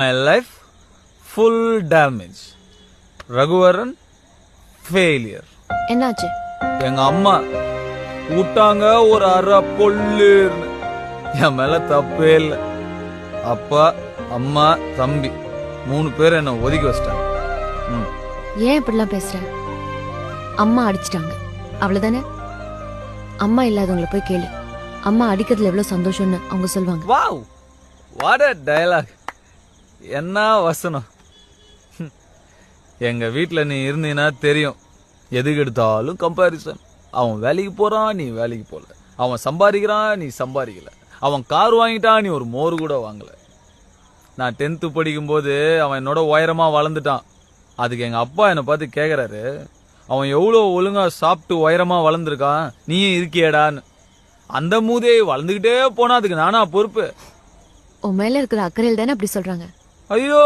My life full damage. Raghuvaran failure. என்னாச்சு? எங்க அம்மா விட்டாங்க ஒரு அரை பொல்லுன்னு. என் மேல தப்பே இல்லை. அப்பா அம்மா தம்பி 3 பேர் என்ன ஒதுக்கி வச்சிட்டாங்க. ஏன் இப்படிலாம் பேசுற? அம்மா அடிச்சிட்டாங்க அவ்வளவுதானே? அம்மா இல்லாதவங்களை போய் கேளு. அம்மா அடிக்கிறதுல எவ்வளவு சந்தோஷம்னு அவங்க சொல்லுவாங்க. Wow, what a dialogue. என்ன வசனம். எங்க வீட்டுல நீ இருந்தீன்னா தெரியும். எதுக்கு எடுத்தாலும் கம்பாரிசன். அவன் வேலைக்கு போறான், நீ வேலைக்கு போல. அவன் சம்பாதிக்கிறான், நீ சம்பாதிக்கல. அவன் கார் வாங்கிட்டான், நீ ஒரு மோர் கூட வாங்கல. நான் 10th படிக்கும் போது அவன் என்னோட உயரமா வளர்ந்துட்டான். அதுக்கு எங்க அப்பா என்னை பார்த்து கேக்குறாரு, அவன் எவ்வளவு ஒழுங்கா சாப்பிட்டு உயரமா வளர்ந்துருக்கான், நீயும் இருக்கியடான்னு. அந்த மூதே வளர்ந்துகிட்டே போனா அதுக்கு நானா பொறுப்பு? உன் மேல இருக்கிற அக்கறையில் தானே அப்படி சொல்றாங்க. ஐயோ,